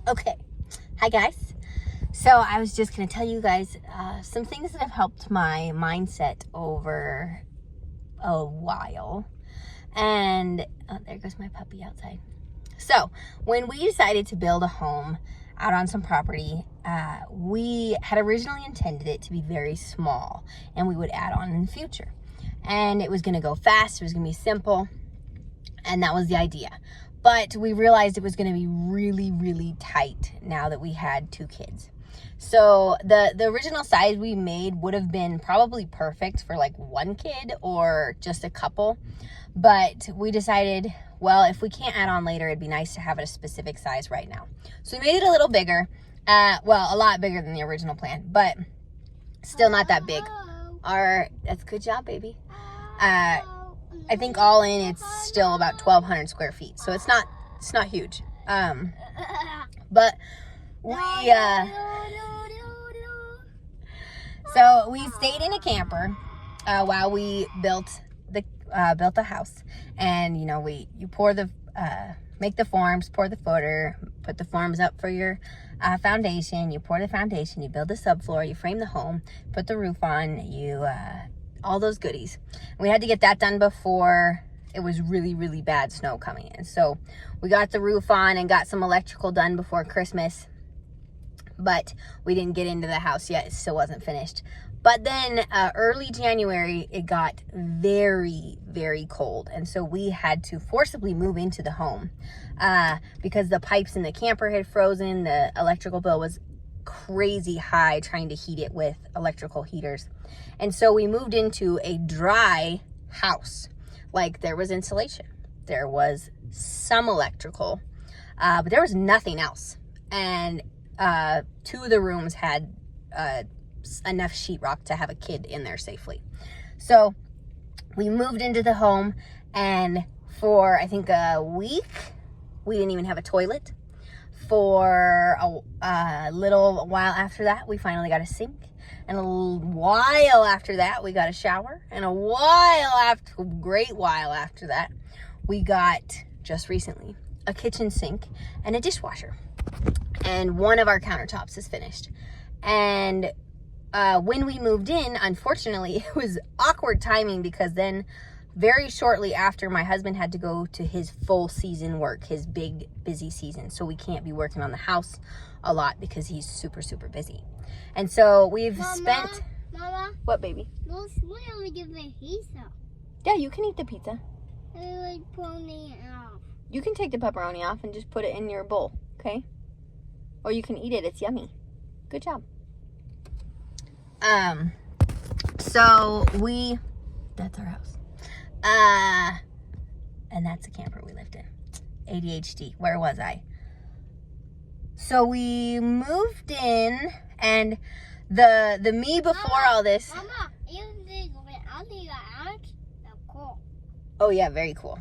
Okay, hi guys. So I was just going to tell you guys some things that have helped my mindset over a while. And there goes my puppy outside. So when we decided to build a home out on some property, we had originally intended it to be very small and we would add on in the future. And it was going to go fast, it was going to be simple, and that was the idea. But we realized it was going to be really, really tight now that we had 2 kids. So the original size we made would have been probably perfect for like 1 kid or just a couple. But we decided, well, if we can't add on later, it'd be nice to have it a specific size right now. So we made it a little bigger. Well, a lot bigger than the original plan, but still not that big. That's a good job, baby. I think all in, it's still about 1,200 square feet. So it's not huge. But so we stayed in a camper while we built the house. And you pour the make the forms, pour the footer, put the forms up for your foundation. You pour the foundation, you build the subfloor, you frame the home, put the roof on, all those goodies. We had to get that done before it was really, really bad snow coming in. So we got the roof on and got some electrical done before Christmas, but we didn't get into the house yet. It still wasn't finished. But then early January, it got very, very cold. And so we had to forcibly move into the home because the pipes in the camper had frozen. The electrical bill was crazy high trying to heat it with electrical heaters. And so we moved into a dry house. Like, there was insulation, there was some electrical, but there was nothing else. And 2 of the rooms had enough sheetrock to have a kid in there safely. So we moved into the home, and for I think a week we didn't even have a toilet. For a little while after that, we finally got a sink, and a while after that we got a shower, and a great while after that we got, just recently, a kitchen sink and a dishwasher, and one of our countertops is finished. And when we moved in, unfortunately, it was awkward timing, because then very shortly after, my husband had to go to his full season work, his big busy season. So we can't be working on the house a lot because he's super, super busy. And so we've spent... Mama? What, baby? We give the pizza. Yeah, you can eat the pizza. I like pepperoni off. You can take the pepperoni off and just put it in your bowl, okay? Or you can eat it. It's yummy. Good job. So that's our house. And that's a camper we lived in. ADHD. Where was I? So we moved in, and the me before all this. Mama, cool. Oh yeah, very cool.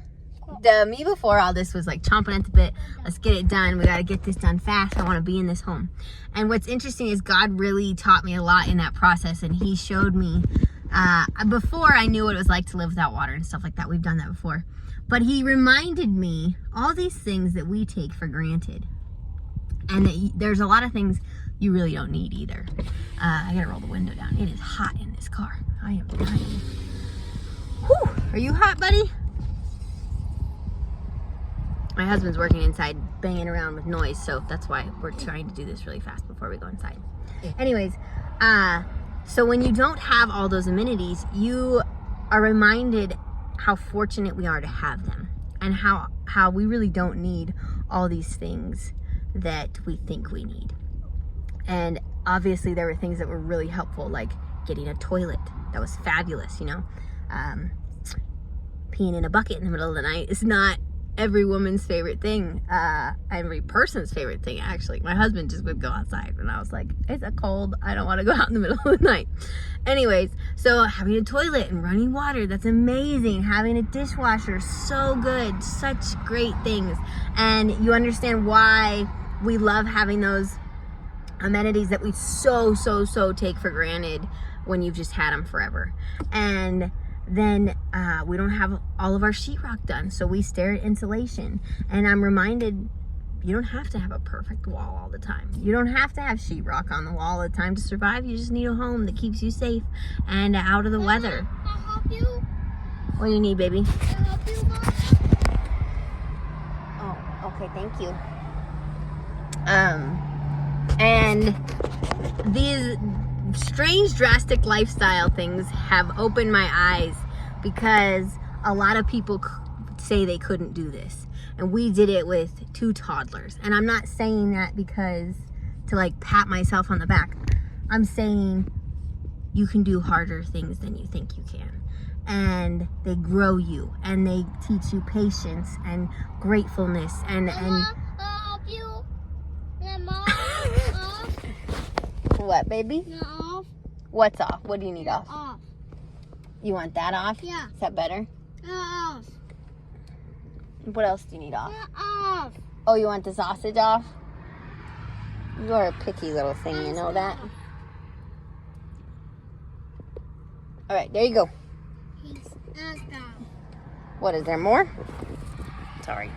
The me before all this was like chomping at the bit. Let's get it done. We got to get this done fast. I want to be in this home. And what's interesting is God really taught me a lot in that process, and he showed me before I knew what it was like to live without water and stuff like that. We've done that before. But he reminded me all these things that we take for granted, and that there's a lot of things you really don't need either. I gotta roll the window down. It is hot in this car. I am dying. Whew. Are you hot, buddy? My husband's working inside, banging around with noise, so that's why we're trying to do this really fast before we go inside. Anyways, so when you don't have all those amenities, you are reminded how fortunate we are to have them, and how we really don't need all these things that we think we need. And obviously there were things that were really helpful, like getting a toilet. That was fabulous, peeing in a bucket in the middle of the night is not every woman's favorite thing, every person's favorite thing, actually. My husband just would go outside, and I was like, it's a cold, I don't want to go out in the middle of the night. Anyways, so having a toilet and running water, that's amazing. Having a dishwasher, so good. Such great things. And you understand why we love having those amenities that we so take for granted when you've just had them forever. And then we don't have all of our sheetrock done, so we stare at insulation. And I'm reminded You don't have to have a perfect wall all the time. You don't have to have sheetrock on the wall all the time to survive. You just need a home that keeps you safe and out of the weather. I'll help you. What do you need, baby? I'll help you, Mom. Oh, okay, thank you. And these strange, drastic lifestyle things have opened my eyes because a lot of people say they couldn't do this. And we did it with 2 toddlers. And I'm not saying that because to like pat myself on the back. I'm saying you can do harder things than you think you can. And they grow you and they teach you patience and gratefulness and Mama, I'll help you. Mama, off. What, baby? No, off. What's off? What do you need off? Off. You want that off? Yeah. Is that better? Off. What else do you need off? Off. Oh, you want the sausage off? You are a picky little thing, you know that? All right, there you go. What, is there more? Sorry.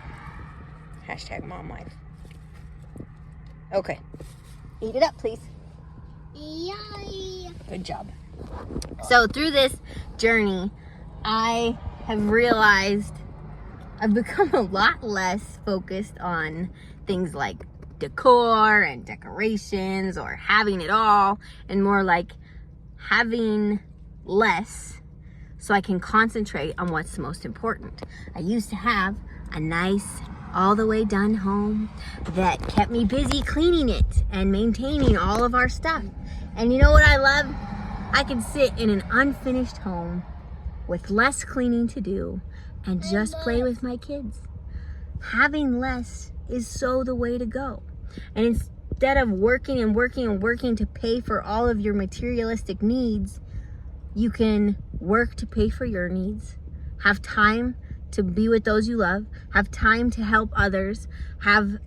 Hashtag mom life. Okay. Eat it up, please. Yay. Good job. So through this journey, I have realized I've become a lot less focused on things like decor and decorations or having it all, and more like having less so I can concentrate on what's most important. I used to have a nice, all the way done home that kept me busy cleaning it and maintaining all of our stuff. And you know what I love? I can sit in an unfinished home with less cleaning to do and just play with my kids. Having less is so the way to go. And instead of working and working and working to pay for all of your materialistic needs, you can work to pay for your needs, have time to be with those you love, have time to help others, have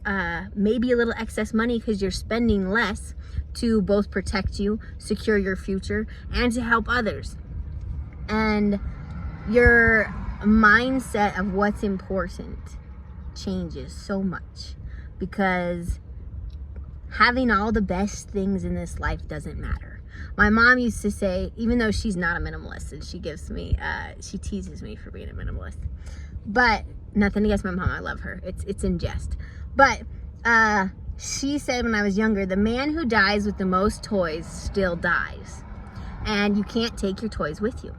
maybe a little excess money because you're spending less to both protect you, secure your future, and to help others. And your mindset of what's important changes so much because having all the best things in this life doesn't matter. My mom used to say, even though she's not a minimalist, and she teases me for being a minimalist, but nothing against my mom, I love her. It's in jest. But she said when I was younger, the man who dies with the most toys still dies. And you can't take your toys with you.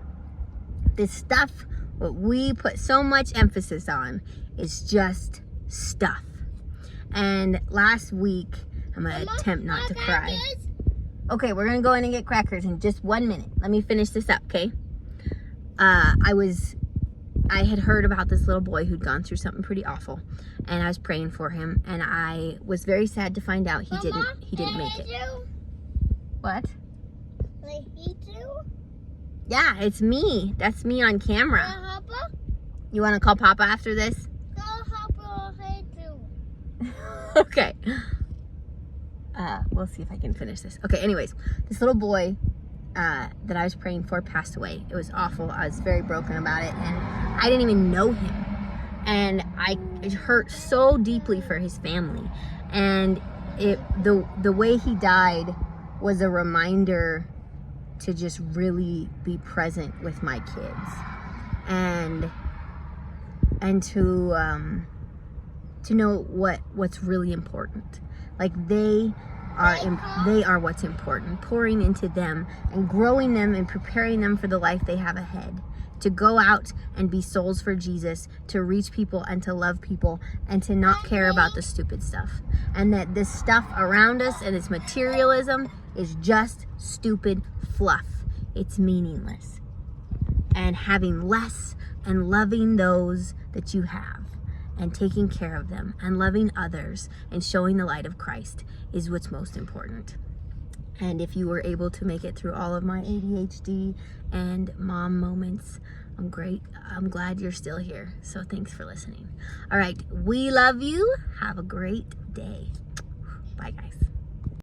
This stuff, what we put so much emphasis on, is just stuff. And last week, I'm going to attempt not to cry. Okay, we're going to go in and get crackers in just 1 minute. Let me finish this up, okay? I had heard about this little boy who'd gone through something pretty awful, and I was praying for him, and I was very sad to find out he didn't make it. What? Like he too? Yeah, it's me. That's me on camera. Papa? You want to call Papa after this? No, Papa, hey too. Okay. We'll see if I can finish this. Okay, anyways, this little boy that I was praying for passed away. It was awful. I was very broken about it, and I didn't even know him. And it hurt so deeply for his family. And the way he died was a reminder to just really be present with my kids, and to know what's really important. Like they are what's important. Pouring into them and growing them and preparing them for the life they have ahead. To go out and be souls for Jesus, to reach people and to love people, and to not care about the stupid stuff. And that this stuff around us and this materialism is just stupid fluff. It's meaningless. And having less and loving those that you have and taking care of them and loving others and showing the light of Christ is what's most important. And if you were able to make it through all of my ADHD and mom moments, I'm glad you're still here. So thanks for listening. All right, we love you. Have a great day. Bye, guys.